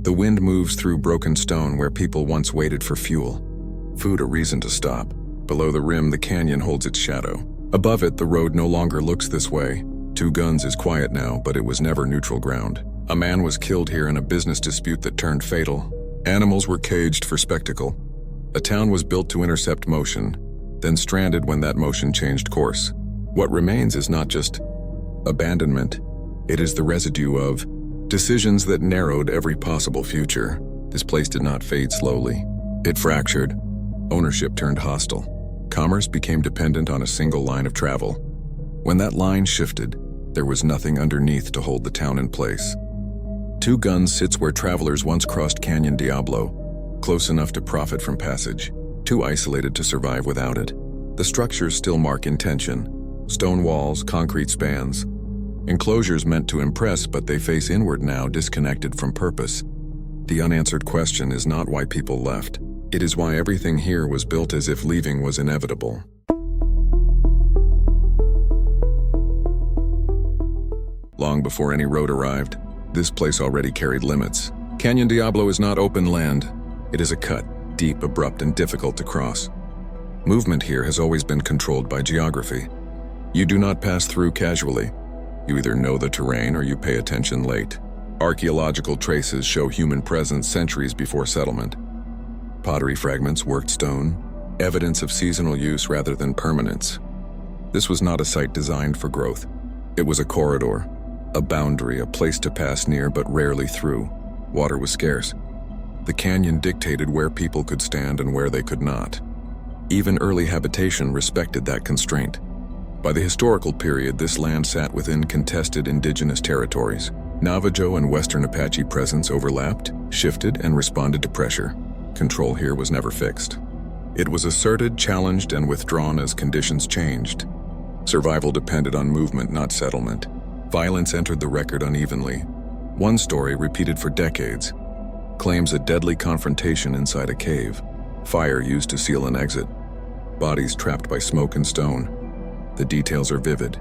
The wind moves through broken stone where people once waited for fuel. Food a reason to stop. Below the rim, the canyon holds its shadow. Above it, the road no longer looks this way. Two Guns is quiet now, but it was never neutral ground. A man was killed here in a business dispute that turned fatal. Animals were caged for spectacle. A town was built to intercept motion, then stranded when that motion changed course. What remains is not just abandonment, it is the residue of decisions that narrowed every possible future. This place did not fade slowly. It fractured. Ownership turned hostile. Commerce became dependent on a single line of travel. When that line shifted, there was nothing underneath to hold the town in place. Two Guns sits where travelers once crossed Canyon Diablo, close enough to profit from passage, too isolated to survive without it. The structures still mark intention. Stone walls, concrete spans. Enclosures meant to impress, but they face inward now, disconnected from purpose. The unanswered question is not why people left. It is why everything here was built as if leaving was inevitable. Long before any road arrived, this place already carried limits. Canyon Diablo is not open land. It is a cut, deep, abrupt, and difficult to cross. Movement here has always been controlled by geography. You do not pass through casually. You either know the terrain or you pay attention late. Archaeological traces show human presence centuries before settlement. Pottery fragments, worked stone, evidence of seasonal use rather than permanence. This was not a site designed for growth. It was a corridor, a boundary, a place to pass near but rarely through. Water was scarce. The canyon dictated where people could stand and where they could not. Even early habitation respected that constraint. By the historical period, this land sat within contested indigenous territories. Navajo and Western Apache presence overlapped, shifted, and responded to pressure. Control here was never fixed. It was asserted, challenged, and withdrawn as conditions changed. Survival depended on movement, not settlement. Violence entered the record unevenly. One story, repeated for decades, claims a deadly confrontation inside a cave, fire used to seal an exit, bodies trapped by smoke and stone. The details are vivid.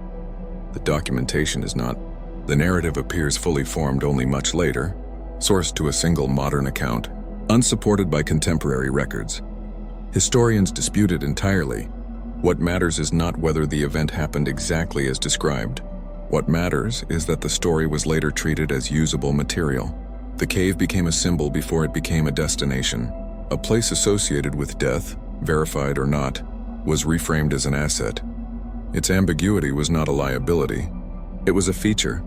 The documentation is not. The narrative appears fully formed only much later, sourced to a single modern account, unsupported by contemporary records. Historians dispute it entirely. What matters is not whether the event happened exactly as described. What matters is that the story was later treated as usable material. The cave became a symbol before it became a destination. A place associated with death, verified or not, was reframed as an asset. Its ambiguity was not a liability. It was a feature.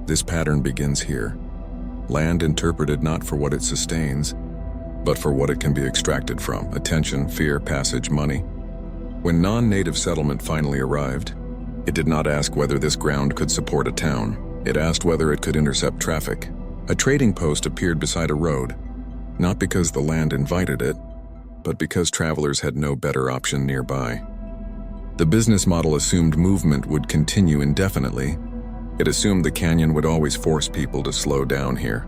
This pattern begins here. Land interpreted not for what it sustains, but for what it can be extracted from: attention, fear, passage, money. When non-native settlement finally arrived, it did not ask whether this ground could support a town. It asked whether it could intercept traffic. A trading post appeared beside a road, not because the land invited it, but because travelers had no better option nearby. The business model assumed movement would continue indefinitely. It assumed the canyon would always force people to slow down here.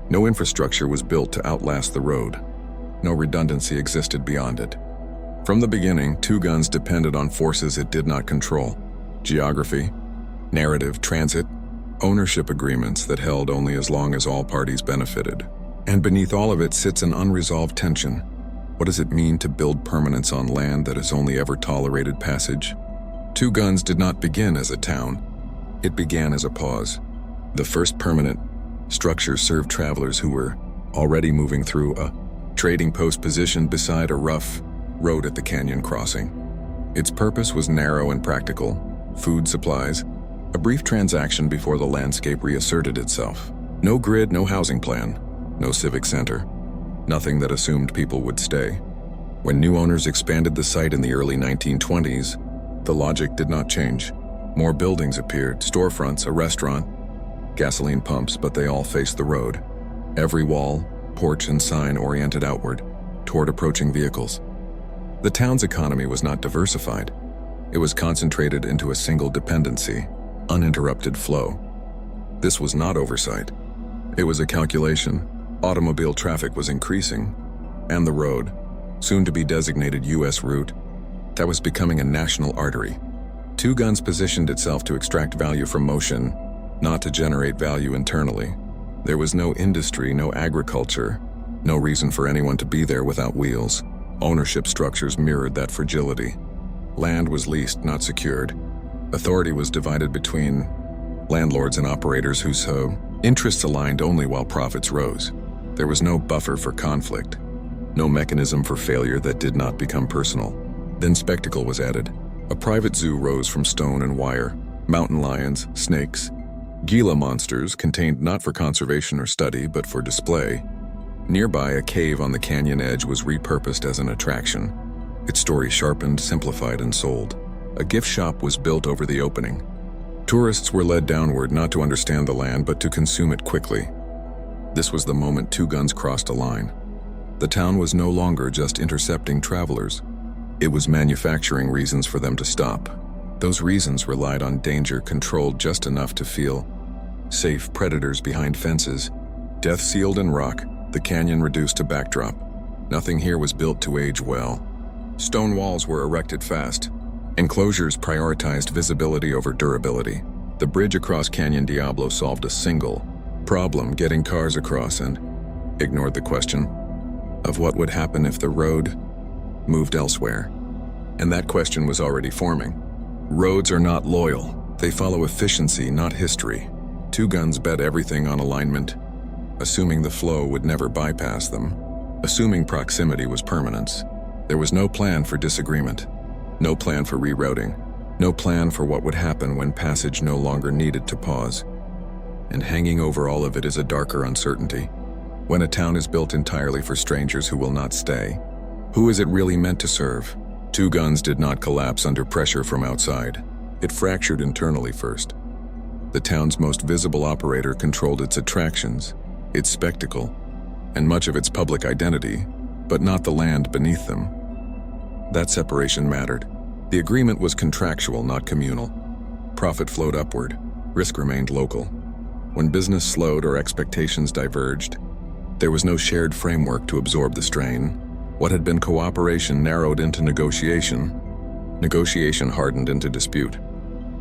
No infrastructure was built to outlast the road. No redundancy existed beyond it. From the beginning, Two Guns depended on forces it did not control: geography, narrative, transit, ownership agreements that held only as long as all parties benefited. And beneath all of it sits an unresolved tension. What does it mean to build permanence on land that has only ever tolerated passage? Two Guns did not begin as a town. It began as a pause. The first permanent structure served travelers who were already moving through a trading post positioned beside a rough road at the canyon crossing. Its purpose was narrow and practical: food supplies, a brief transaction before the landscape reasserted itself. No grid, no housing plan, no civic center, nothing that assumed people would stay. When new owners expanded the site in the early 1920s, the logic did not change. More buildings appeared: storefronts, a restaurant, gasoline pumps, but they all faced the road. Every wall, porch, and sign oriented outward, toward approaching vehicles. The town's economy was not diversified. It was concentrated into a single dependency: uninterrupted flow. This was not oversight. It was a calculation. Automobile traffic was increasing, and the road, soon to be designated U.S. route, that was becoming a national artery. Two Guns positioned itself to extract value from motion, not to generate value internally. There was no industry, no agriculture, no reason for anyone to be there without wheels. Ownership structures mirrored that fragility. Land was leased, not secured. Authority was divided between landlords and operators whose interests aligned only while profits rose. There was no buffer for conflict, no mechanism for failure that did not become personal. Then spectacle was added. A private zoo rose from stone and wire. Mountain lions, snakes, Gila monsters contained not for conservation or study, but for display. Nearby, a cave on the canyon edge was repurposed as an attraction. Its story sharpened, simplified, and sold. A gift shop was built over the opening. Tourists were led downward not to understand the land, but to consume it quickly. This was the moment Two Guns crossed a line. The town was no longer just intercepting travelers. It was manufacturing reasons for them to stop. Those reasons relied on danger controlled just enough to feel safe, predators behind fences, death sealed in rock, the canyon reduced to backdrop. Nothing here was built to age well. Stone walls were erected fast. Enclosures prioritized visibility over durability. The bridge across Canyon Diablo solved a single problem, getting cars across, and ignored the question of what would happen if the road moved elsewhere. And that question was already forming. Roads are not loyal. They follow efficiency, not history. Two Guns bet everything on alignment, assuming the flow would never bypass them, assuming proximity was permanence. There was no plan for disagreement, no plan for rerouting, no plan for what would happen when passage no longer needed to pause. And hanging over all of it is a darker uncertainty. When a town is built entirely for strangers who will not stay, who is it really meant to serve? Two Guns did not collapse under pressure from outside. It fractured internally first. The town's most visible operator controlled its attractions, its spectacle, and much of its public identity, but not the land beneath them. That separation mattered. The agreement was contractual, not communal. Profit flowed upward, risk remained local. When business slowed or expectations diverged, there was no shared framework to absorb the strain. What had been cooperation narrowed into negotiation. Negotiation hardened into dispute.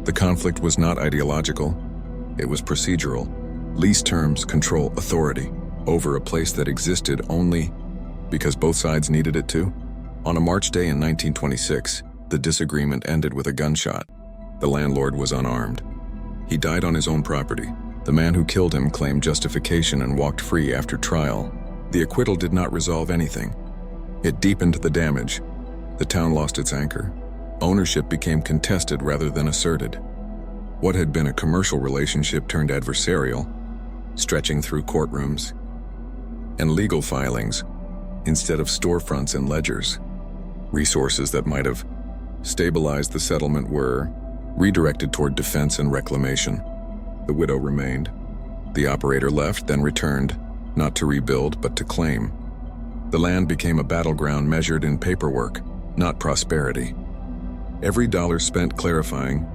The conflict was not ideological, it was procedural. Lease terms control authority over a place that existed only because both sides needed it to. On a March day in 1926, the disagreement ended with a gunshot. The landlord was unarmed. He died on his own property. The man who killed him claimed justification and walked free after trial. The acquittal did not resolve anything. It deepened the damage. The town lost its anchor. Ownership became contested rather than asserted. What had been a commercial relationship turned adversarial, stretching through courtrooms and legal filings instead of storefronts and ledgers. Resources that might have stabilized the settlement were redirected toward defense and reclamation. The widow remained. The operator left, then returned, not to rebuild, but to claim. The land became a battleground measured in paperwork, not prosperity. Every dollar spent clarifying,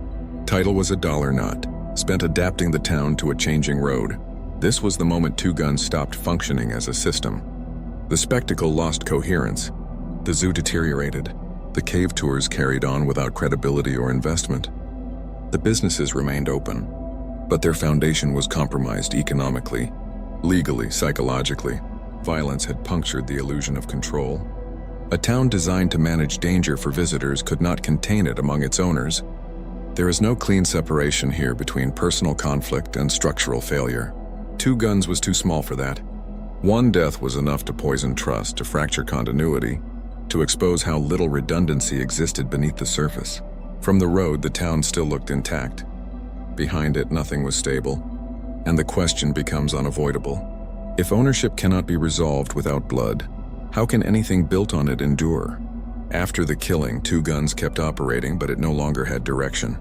title was a dollar not, spent adapting the town to a changing road. This was the moment Two Guns stopped functioning as a system. The spectacle lost coherence. The zoo deteriorated. The cave tours carried on without credibility or investment. The businesses remained open, but their foundation was compromised economically, legally, psychologically. Violence had punctured the illusion of control. A town designed to manage danger for visitors could not contain it among its owners. There is no clean separation here between personal conflict and structural failure. Two Guns was too small for that. One death was enough to poison trust, to fracture continuity, to expose how little redundancy existed beneath the surface. From the road, the town still looked intact. Behind it, nothing was stable, and the question becomes unavoidable. If ownership cannot be resolved without blood, how can anything built on it endure? After the killing, Two Guns kept operating, but it no longer had direction.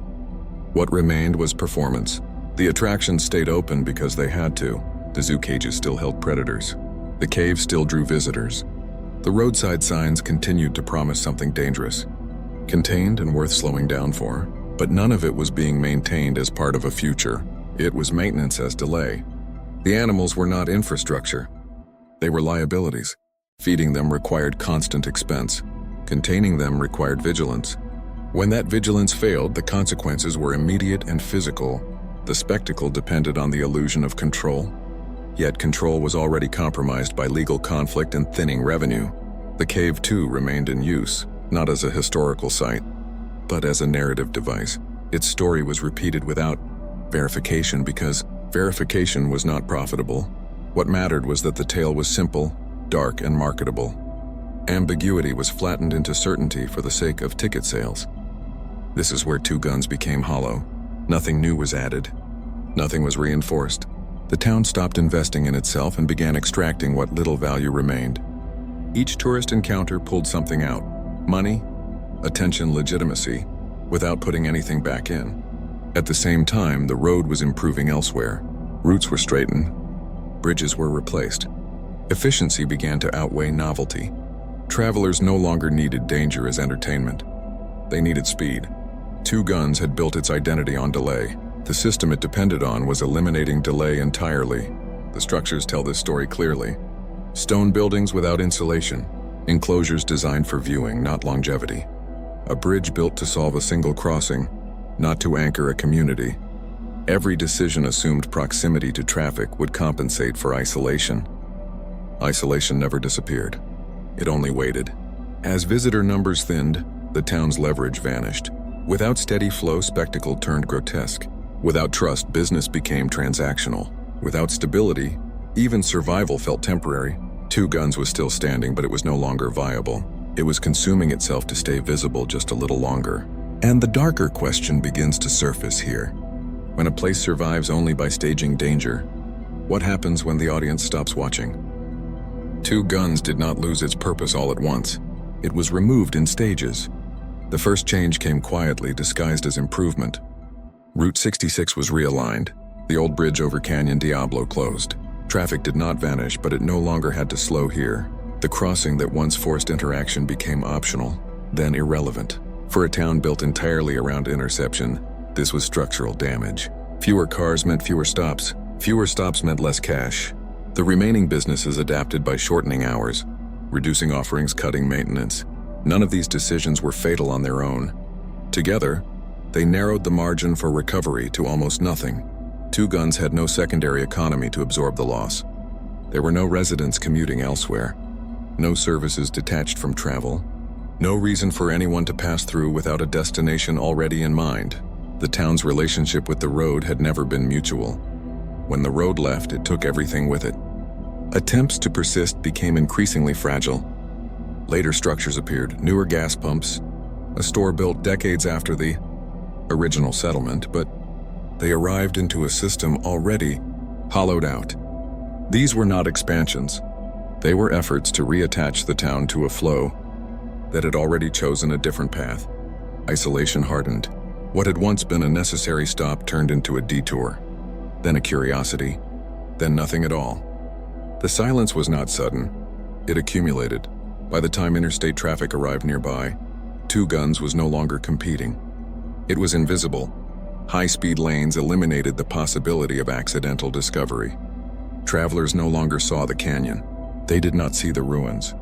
What remained was performance. The attractions stayed open because they had to. The zoo cages still held predators. The cave still drew visitors. The roadside signs continued to promise something dangerous, contained and worth slowing down for, but none of it was being maintained as part of a future. It was maintenance as delay. The animals were not infrastructure. They were liabilities. Feeding them required constant expense. Containing them required vigilance. When that vigilance failed, the consequences were immediate and physical. The spectacle depended on the illusion of control. Yet control was already compromised by legal conflict and thinning revenue. The cave, too, remained in use, not as a historical site, but as a narrative device. Its story was repeated without verification because verification was not profitable. What mattered was that the tale was simple, dark, and marketable. Ambiguity was flattened into certainty for the sake of ticket sales. This is where Two Guns became hollow. Nothing new was added. Nothing was reinforced. The town stopped investing in itself and began extracting what little value remained. Each tourist encounter pulled something out: money, attention, legitimacy, without putting anything back in. At the same time, the road was improving elsewhere. Routes were straightened. Bridges were replaced. Efficiency began to outweigh novelty. Travelers no longer needed danger as entertainment. They needed speed. Two Guns had built its identity on delay. The system it depended on was eliminating delay entirely. The structures tell this story clearly. Stone buildings without insulation. Enclosures designed for viewing, not longevity. A bridge built to solve a single crossing, not to anchor a community. Every decision assumed proximity to traffic would compensate for isolation. Isolation never disappeared. It only waited. As visitor numbers thinned, the town's leverage vanished. Without steady flow, spectacle turned grotesque. Without trust, business became transactional. Without stability, even survival felt temporary. Two Guns was still standing, but it was no longer viable. It was consuming itself to stay visible just a little longer. And the darker question begins to surface here. When a place survives only by staging danger, what happens when the audience stops watching? Two Guns did not lose its purpose all at once. It was removed in stages. The first change came quietly, disguised as improvement. Route 66 was realigned. The old bridge over Canyon Diablo closed. Traffic did not vanish, but it no longer had to slow here. The crossing that once forced interaction became optional, then irrelevant. For a town built entirely around interception, this was structural damage. Fewer cars meant fewer stops. Fewer stops meant less cash. The remaining businesses adapted by shortening hours, reducing offerings, cutting maintenance. None of these decisions were fatal on their own. Together, they narrowed the margin for recovery to almost nothing. Two Guns had no secondary economy to absorb the loss. There were no residents commuting elsewhere, no services detached from travel, no reason for anyone to pass through without a destination already in mind. The town's relationship with the road had never been mutual. When the road left, it took everything with it. Attempts to persist became increasingly fragile. Later structures appeared, newer gas pumps, a store built decades after the original settlement, but they arrived into a system already hollowed out. These were not expansions. They were efforts to reattach the town to a flow that had already chosen a different path. Isolation hardened. What had once been a necessary stop turned into a detour, then a curiosity, then nothing at all. The silence was not sudden. It accumulated. By the time interstate traffic arrived nearby, Two Guns was no longer competing. It was invisible. High-speed lanes eliminated the possibility of accidental discovery. Travelers no longer saw the canyon. They did not see the ruins.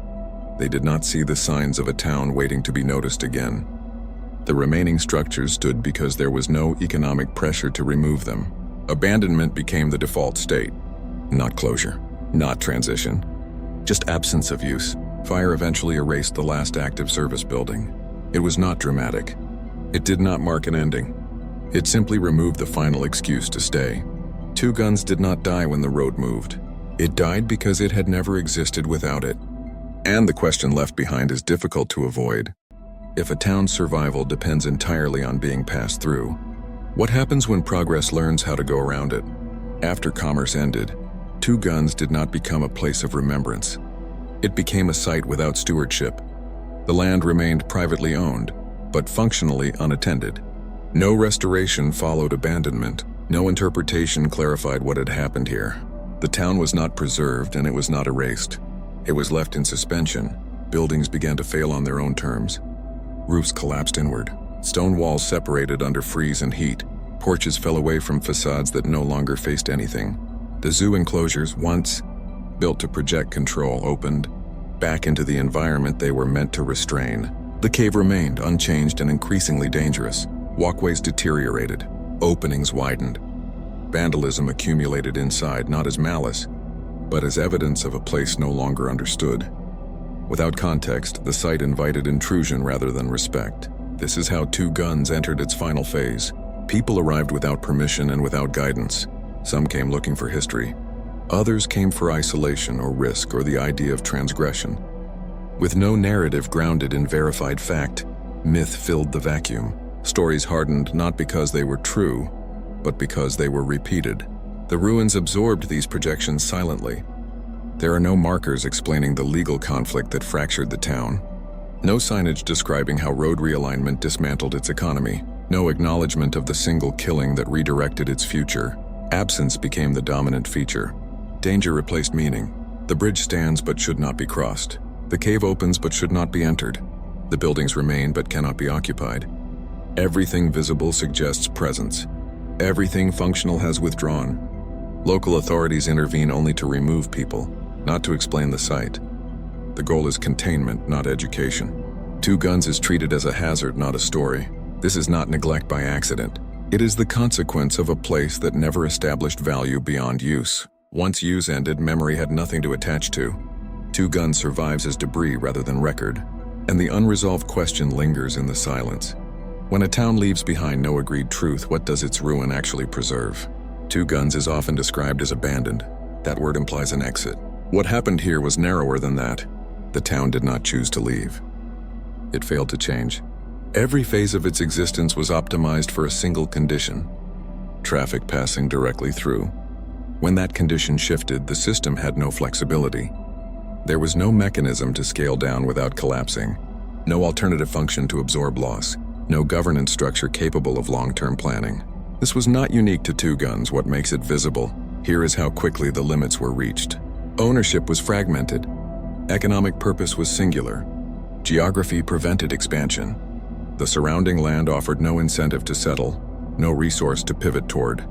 They did not see the signs of a town waiting to be noticed again. The remaining structures stood because there was no economic pressure to remove them. Abandonment became the default state. Not closure, not transition, just absence of use. Fire eventually erased the last active service building. It was not dramatic. It did not mark an ending. It simply removed the final excuse to stay. Two Guns did not die when the road moved. It died because it had never existed without it. And the question left behind is difficult to avoid. If a town's survival depends entirely on being passed through, what happens when progress learns how to go around it? After commerce ended, Two Guns did not become a place of remembrance. It became a site without stewardship. The land remained privately owned, but functionally unattended. No restoration followed abandonment. No interpretation clarified what had happened here. The town was not preserved and it was not erased. It was left in suspension. Buildings began to fail on their own terms. Roofs collapsed inward. Stone walls separated under freeze and heat. Porches fell away from facades that no longer faced anything. The zoo enclosures, once built to project control, opened back into the environment they were meant to restrain. The cave remained unchanged and increasingly dangerous. Walkways deteriorated. Openings widened. Vandalism accumulated inside, not as malice, but as evidence of a place no longer understood. Without context, the site invited intrusion rather than respect. This is how Two Guns entered its final phase. People arrived without permission and without guidance. Some came looking for history. Others came for isolation or risk or the idea of transgression. With no narrative grounded in verified fact, myth filled the vacuum. Stories hardened not because they were true, but because they were repeated. The ruins absorbed these projections silently. There are no markers explaining the legal conflict that fractured the town. No signage describing how road realignment dismantled its economy. No acknowledgement of the single killing that redirected its future. Absence became the dominant feature. Danger replaced meaning. The bridge stands but should not be crossed. The cave opens but should not be entered. The buildings remain but cannot be occupied. Everything visible suggests presence. Everything functional has withdrawn. Local authorities intervene only to remove people, not to explain the site. The goal is containment, not education. Two Guns is treated as a hazard, not a story. This is not neglect by accident. It is the consequence of a place that never established value beyond use. Once use ended, memory had nothing to attach to. Two Guns survives as debris rather than record, and the unresolved question lingers in the silence. When a town leaves behind no agreed truth, what does its ruin actually preserve? Two Guns is often described as abandoned. That word implies an exit. What happened here was narrower than that. The town did not choose to leave. It failed to change. Every phase of its existence was optimized for a single condition: traffic passing directly through. When that condition shifted, the system had no flexibility. There was no mechanism to scale down without collapsing, no alternative function to absorb loss, no governance structure capable of long-term planning. This was not unique to Two Guns. What makes it visible? Here is how quickly the limits were reached. Ownership was fragmented. Economic purpose was singular. Geography prevented expansion. The surrounding land offered no incentive to settle, no resource to pivot toward.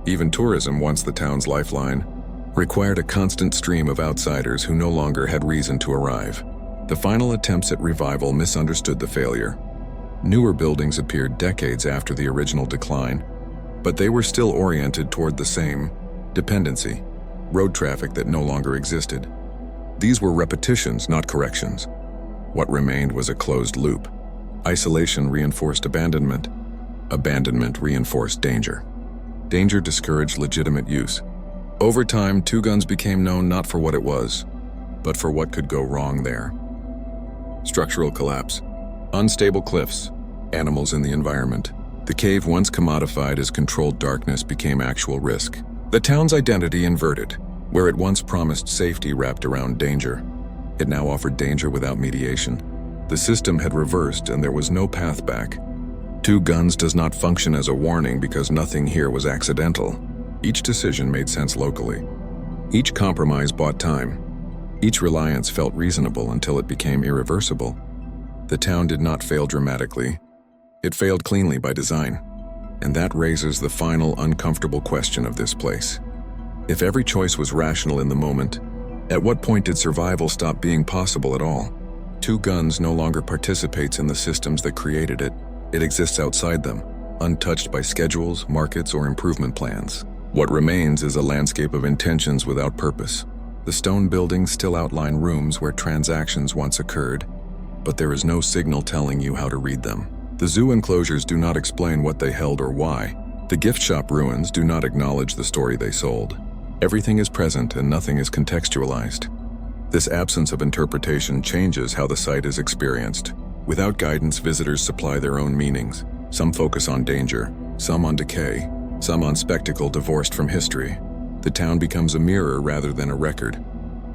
Even tourism, once the town's lifeline, required a constant stream of outsiders who no longer had reason to arrive. The final attempts at revival misunderstood the failure. Newer buildings appeared decades after the original decline, but they were still oriented toward the same dependency, road traffic that no longer existed. These were repetitions, not corrections. What remained was a closed loop. Isolation reinforced abandonment. Abandonment reinforced danger. Danger discouraged legitimate use. Over time, Two Guns became known not for what it was, but for what could go wrong there. Structural collapse, unstable cliffs, animals in the environment. The cave, once commodified as controlled darkness, became actual risk. The town's identity inverted. Where it once promised safety wrapped around danger, it now offered danger without mediation. The system had reversed and there was no path back. Two Guns does not function as a warning because nothing here was accidental. Each decision made sense locally. Each compromise bought time. Each reliance felt reasonable until it became irreversible. The town did not fail dramatically. It failed cleanly by design. And that raises the final uncomfortable question of this place. If every choice was rational in the moment, at what point did survival stop being possible at all? Two Guns no longer participates in the systems that created it. It exists outside them, untouched by schedules, markets, or improvement plans. What remains is a landscape of intentions without purpose. The stone buildings still outline rooms where transactions once occurred, but there is no signal telling you how to read them. The zoo enclosures do not explain what they held or why. The gift shop ruins do not acknowledge the story they sold. Everything is present and nothing is contextualized. This absence of interpretation changes how the site is experienced. Without guidance, visitors supply their own meanings. Some focus on danger, some on decay, some on spectacle divorced from history. The town becomes a mirror rather than a record.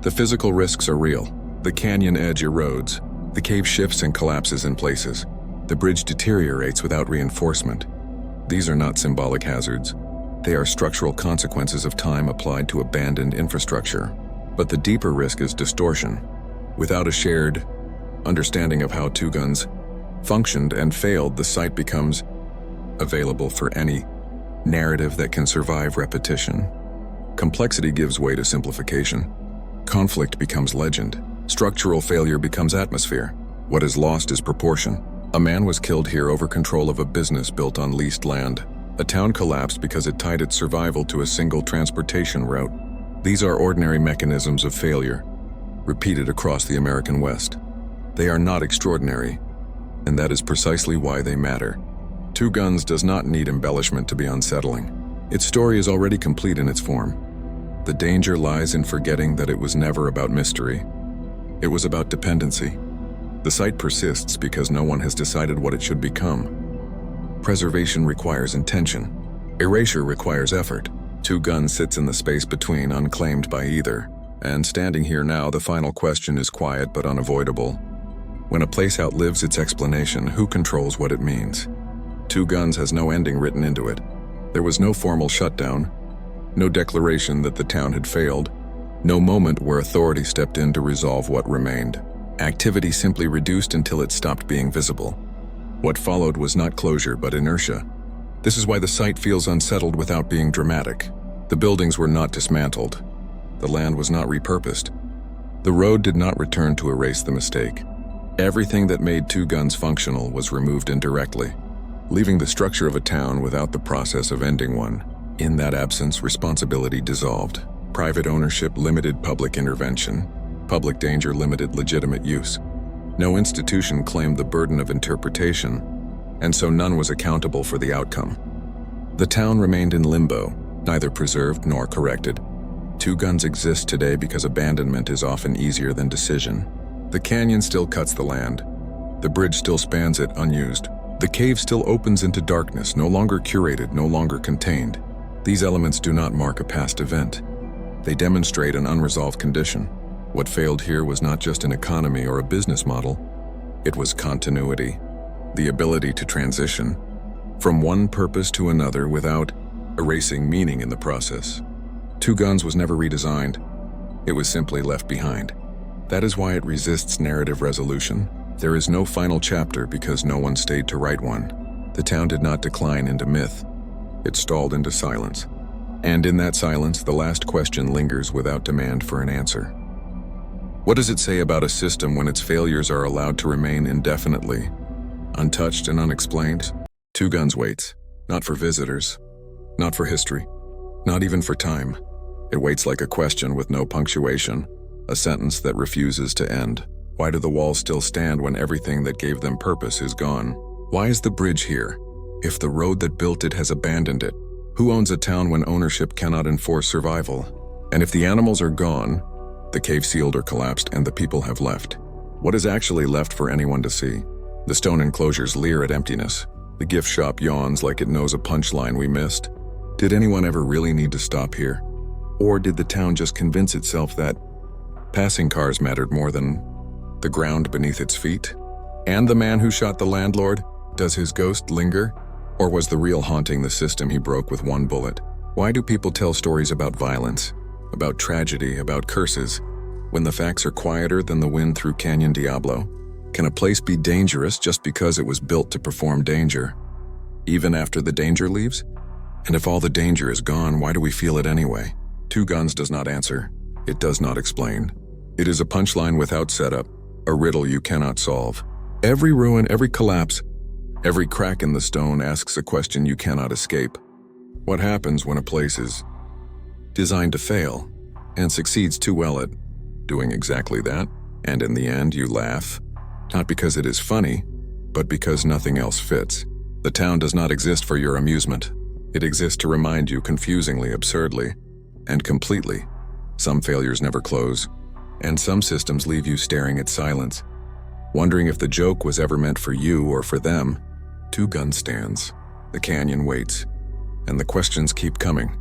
The physical risks are real. The canyon edge erodes. The cave shifts and collapses in places. The bridge deteriorates without reinforcement. These are not symbolic hazards. They are structural consequences of time applied to abandoned infrastructure. But the deeper risk is distortion. Without a shared understanding of how Two Guns functioned and failed, the site becomes available for any narrative that can survive repetition. Complexity gives way to simplification. Conflict becomes legend. Structural failure becomes atmosphere. What is lost is proportion. A man was killed here over control of a business built on leased land. A town collapsed because it tied its survival to a single transportation route. These are ordinary mechanisms of failure, repeated across the American West. They are not extraordinary, and that is precisely why they matter. Two Guns does not need embellishment to be unsettling. Its story is already complete in its form. The danger lies in forgetting that it was never about mystery. It was about dependency. The site persists because no one has decided what it should become. Preservation requires intention. Erasure requires effort. Two Guns sits in the space between, unclaimed by either. And standing here now, the final question is quiet but unavoidable. When a place outlives its explanation, who controls what it means? Two Guns has no ending written into it. There was no formal shutdown, no declaration that the town had failed, no moment where authority stepped in to resolve what remained. Activity simply reduced until it stopped being visible. What followed was not closure but inertia. This is why the site feels unsettled without being dramatic. The buildings were not dismantled. The land was not repurposed. The road did not return to erase the mistake. Everything that made Two Guns functional was removed indirectly, leaving the structure of a town without the process of ending one. In that absence, responsibility dissolved. Private ownership limited public intervention. Public danger limited legitimate use. No institution claimed the burden of interpretation, and so none was accountable for the outcome. The town remained in limbo, neither preserved nor corrected. Two Guns exist today because abandonment is often easier than decision. The canyon still cuts the land. The bridge still spans it unused. The cave still opens into darkness, no longer curated, no longer contained. These elements do not mark a past event. They demonstrate an unresolved condition. What failed here was not just an economy or a business model. It was continuity, the ability to transition from one purpose to another without erasing meaning in the process. Two Guns was never redesigned. It was simply left behind. That is why it resists narrative resolution. There is no final chapter because no one stayed to write one. The town did not decline into myth. It stalled into silence. And in that silence, the last question lingers without demand for an answer. What does it say about a system when its failures are allowed to remain indefinitely, untouched and unexplained? Two Guns waits, not for visitors, not for history, not even for time. It waits like a question with no punctuation, a sentence that refuses to end. Why do the walls still stand when everything that gave them purpose is gone? Why is the bridge here, if the road that built it has abandoned it? Who owns a town when ownership cannot enforce survival? And if the animals are gone, the cave sealed or collapsed, and the people have left, what is actually left for anyone to see? The stone enclosures leer at emptiness. The gift shop yawns like it knows a punchline we missed. Did anyone ever really need to stop here? Or did the town just convince itself that passing cars mattered more than the ground beneath its feet? And the man who shot the landlord? Does his ghost linger? Or was the real haunting the system he broke with one bullet? Why do people tell stories about violence, about tragedy, about curses, when the facts are quieter than the wind through Canyon Diablo? Can a place be dangerous just because it was built to perform danger, even after the danger leaves? And if all the danger is gone, why do we feel it anyway? Two Guns does not answer. It does not explain. It is a punchline without setup, a riddle you cannot solve. Every ruin, every collapse, every crack in the stone asks a question you cannot escape. What happens when a place is designed to fail and succeeds too well at doing exactly that, and in the end you laugh? Not because it is funny, but because nothing else fits. The town does not exist for your amusement. It exists to remind you confusingly, absurdly, and completely. Some failures never close, and some systems leave you staring at silence, wondering if the joke was ever meant for you or for them. Two Guns stands. The canyon waits, and the questions keep coming.